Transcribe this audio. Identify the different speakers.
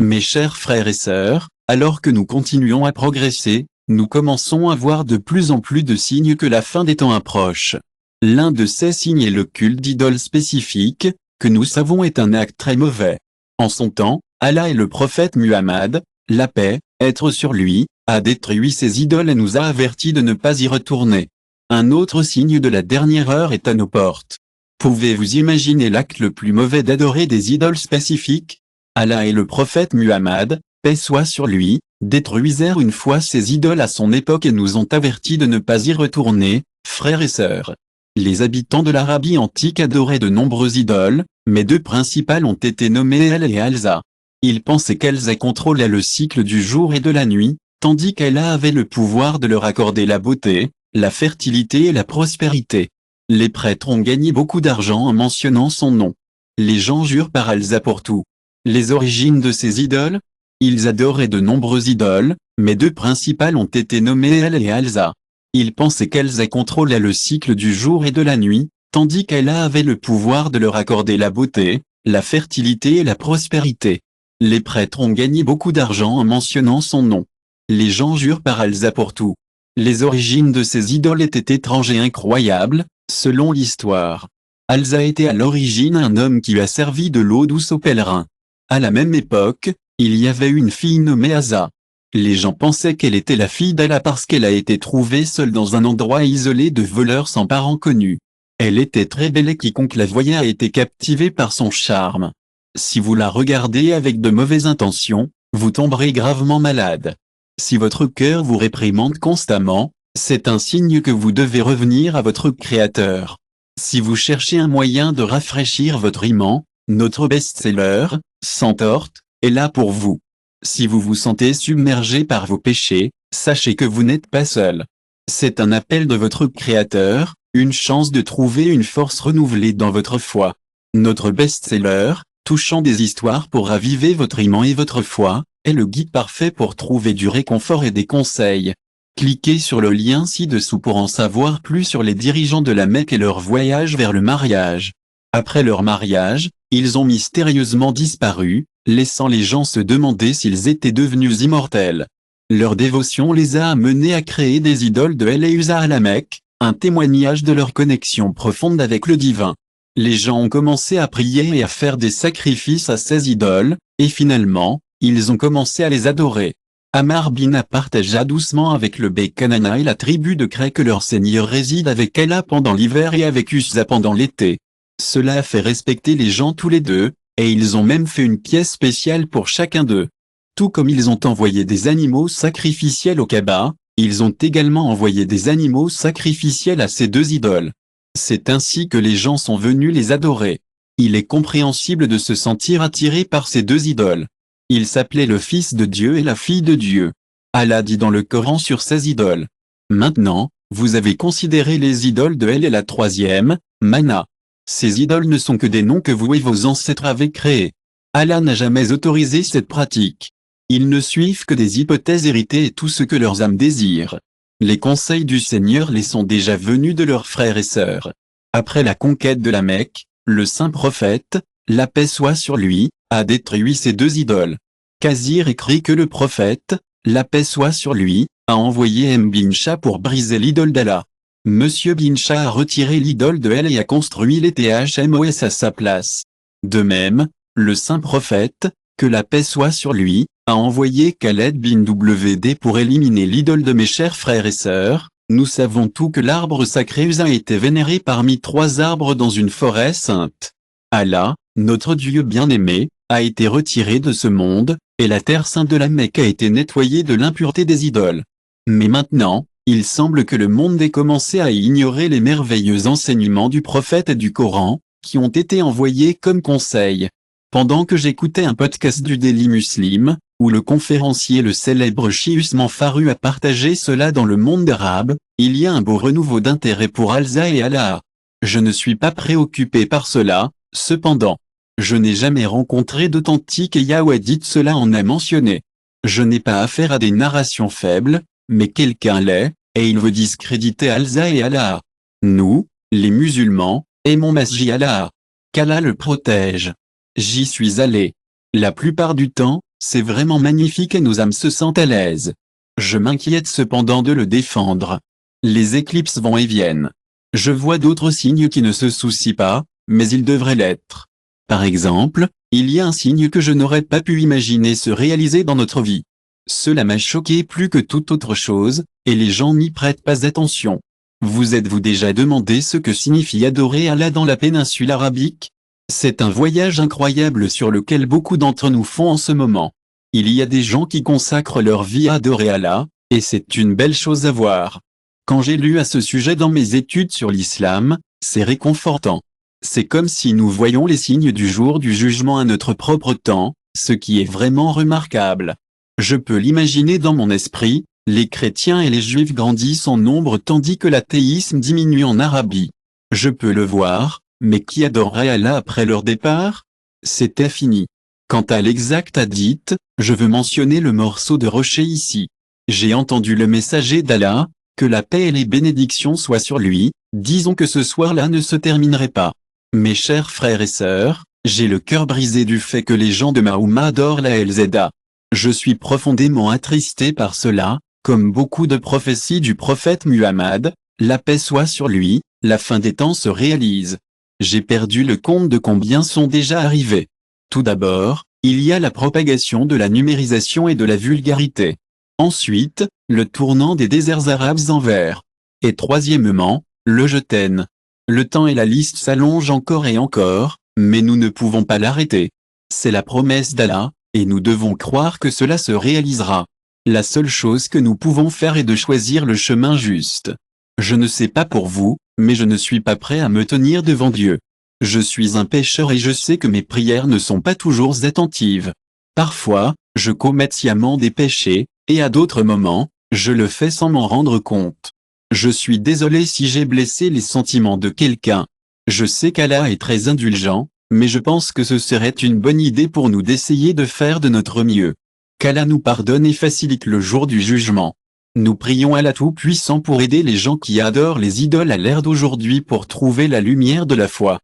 Speaker 1: Mes chers frères et sœurs, alors que nous continuons à progresser, nous commençons à voir de plus en plus de signes que la fin des temps approche. L'un de ces signes est le culte d'idoles spécifiques, que nous savons est un acte très mauvais. En son temps, Allah et le prophète Muhammad, la paix, être sur lui, a détruit ces idoles et nous a avertis de ne pas y retourner. Un autre signe de la dernière heure est à nos portes. Pouvez-vous imaginer l'acte le plus mauvais d'adorer des idoles spécifiques? Allah et le prophète Muhammad, paix soit sur lui, détruisèrent une fois ces idoles à son époque et nous ont avertis de ne pas y retourner, frères et sœurs. Les habitants de l'Arabie antique adoraient de nombreuses idoles, mais deux principales ont été nommées El et Alza. Ils pensaient qu'Elsa contrôlait le cycle du jour et de la nuit, tandis qu'Allah avait le pouvoir de leur accorder la beauté, la fertilité et la prospérité. Les prêtres ont gagné beaucoup d'argent en mentionnant son nom. Les gens jurent par Alza pour tout. Les origines de ces idoles? Ils adoraient de nombreuses idoles, mais deux principales ont été nommées El et Alza. Ils pensaient qu'Elsa contrôlait le cycle du jour et de la nuit, tandis qu'Allah avait le pouvoir de leur accorder la beauté, la fertilité et la prospérité. Les prêtres ont gagné beaucoup d'argent en mentionnant son nom. Les gens jurent par Alza pour tout. Les origines de ces idoles étaient étranges et incroyables, selon l'histoire. Alza était à l'origine un homme qui a servi de l'eau douce aux pèlerins. À la même époque, il y avait une fille nommée Aza. Les gens pensaient qu'elle était la fille d'Allah parce qu'elle a été trouvée seule dans un endroit isolé de voleurs sans parents connus. Elle était très belle et quiconque la voyait a été captivé par son charme. Si vous la regardez avec de mauvaises intentions, vous tomberez gravement malade. Si votre cœur vous réprimande constamment, c'est un signe que vous devez revenir à votre Créateur. Si vous cherchez un moyen de rafraîchir votre iman, notre best-seller, Sans Torte, est là pour vous. Si vous vous sentez submergé par vos péchés, sachez que vous n'êtes pas seul. C'est un appel de votre Créateur, une chance de trouver une force renouvelée dans votre foi. Notre best-seller, touchant des histoires pour raviver votre iman et votre foi, est le guide parfait pour trouver du réconfort et des conseils. Cliquez sur le lien ci-dessous pour en savoir plus sur les dirigeants de la Mecque et leur voyage vers le mariage. Après leur mariage, ils ont mystérieusement disparu, laissant les gens se demander s'ils étaient devenus immortels. Leur dévotion les a amenés à créer des idoles de El et Uzza à la Mecque, un témoignage de leur connexion profonde avec le divin. Les gens ont commencé à prier et à faire des sacrifices à ces idoles, et finalement, ils ont commencé à les adorer. Ammar bin partagea doucement avec le bey Kanana et la tribu de Cré que leur seigneur réside avec Allah pendant l'hiver et avec Uzza pendant l'été. Cela a fait respecter les gens tous les deux, et ils ont même fait une pièce spéciale pour chacun d'eux. Tout comme ils ont envoyé des animaux sacrificiels au Kaaba, ils ont également envoyé des animaux sacrificiels à ces deux idoles. C'est ainsi que les gens sont venus les adorer. Il est compréhensible de se sentir attiré par ces deux idoles. Ils s'appelaient le Fils de Dieu et la Fille de Dieu. Allah dit dans le Coran sur ces idoles. Maintenant, vous avez considéré les idoles de El et la troisième, Mana. Ces idoles ne sont que des noms que vous et vos ancêtres avez créés. Allah n'a jamais autorisé cette pratique. Ils ne suivent que des hypothèses héritées et tout ce que leurs âmes désirent. Les conseils du Seigneur les sont déjà venus de leurs frères et sœurs. Après la conquête de la Mecque, le saint prophète, la paix soit sur lui, a détruit ces deux idoles. Khazir écrit que le prophète, la paix soit sur lui, a envoyé M. bin Shah pour briser l'idole d'Allah. Monsieur bin Shah a retiré l'idole de El et a construit les THMOS à sa place. De même, le saint prophète, que la paix soit sur lui, a envoyé Khaled bin WD pour éliminer l'idole de mes chers frères et sœurs. Nous savons tous que l'arbre sacré Uzza a été vénéré parmi 3 arbres dans une forêt sainte. Allah, notre Dieu bien-aimé, a été retiré de ce monde, et la terre sainte de la Mecque a été nettoyée de l'impureté des idoles. Mais maintenant, il semble que le monde ait commencé à ignorer les merveilleux enseignements du prophète et du Coran, qui ont été envoyés comme conseil. Pendant que j'écoutais un podcast du Daily Muslim, où le conférencier le célèbre Chi Usman Faru a partagé cela dans le monde arabe, il y a un beau renouveau d'intérêt pour Alza et Allah. Je ne suis pas préoccupé par cela, cependant. Je n'ai jamais rencontré d'authentique ayah ou a dit cela en a mentionné. Je n'ai pas affaire à des narrations faibles, mais quelqu'un l'est, et il veut discréditer Alza et Allah. Nous, les musulmans, aimons Masjid Allah. Qu'Allah le protège. J'y suis allé. La plupart du temps, C'est vraiment magnifique et nos âmes se sentent à l'aise. Je m'inquiète cependant de le défendre. Les éclipses vont et viennent. Je vois d'autres signes qui ne se soucient pas, mais ils devraient l'être. Par exemple, il y a un signe que je n'aurais pas pu imaginer se réaliser dans notre vie. Cela m'a choqué plus que toute autre chose, et les gens n'y prêtent pas attention. Vous êtes-vous déjà demandé ce que signifie adorer Allah dans la péninsule arabique? C'est un voyage incroyable sur lequel beaucoup d'entre nous font en ce moment. Il y a des gens qui consacrent leur vie à adorer Allah, et c'est une belle chose à voir. Quand j'ai lu à ce sujet dans mes études sur l'islam, c'est réconfortant. C'est comme si nous voyions les signes du jour du jugement à notre propre temps, ce qui est vraiment remarquable. Je peux l'imaginer dans mon esprit, les chrétiens et les juifs grandissent en nombre tandis que l'athéisme diminue en Arabie. Je peux le voir, mais qui adorerait Allah après leur départ? C'est infini. Quant à l'exact hadith, je veux mentionner le morceau de rocher ici. J'ai entendu le messager d'Allah, que la paix et les bénédictions soient sur lui, disons que ce soir-là ne se terminerait pas. Mes chers frères et sœurs, j'ai le cœur brisé du fait que les gens de ma Oumma adorent la LZA. Je suis profondément attristé par cela, comme beaucoup de prophéties du prophète Muhammad, la paix soit sur lui, la fin des temps se réalise. J'ai perdu le compte de combien sont déjà arrivés. Tout d'abord, il y a la propagation de la numérisation et de la vulgarité. Ensuite, le tournant des déserts arabes en vers. Et troisièmement, le je t'aime. Le temps et la liste s'allongent encore et encore, mais nous ne pouvons pas l'arrêter. C'est la promesse d'Allah, et nous devons croire que cela se réalisera. La seule chose que nous pouvons faire est de choisir le chemin juste. Je ne sais pas pour vous, mais je ne suis pas prêt à me tenir devant Dieu. Je suis un pécheur et je sais que mes prières ne sont pas toujours attentives. Parfois, je commets sciemment des péchés, et à d'autres moments, je le fais sans m'en rendre compte. Je suis désolé si j'ai blessé les sentiments de quelqu'un. Je sais qu'Allah est très indulgent, mais je pense que ce serait une bonne idée pour nous d'essayer de faire de notre mieux. Qu'Allah nous pardonne et facilite le jour du jugement. Nous prions Allah Tout-Puissant pour aider les gens qui adorent les idoles à l'ère d'aujourd'hui pour trouver la lumière de la foi.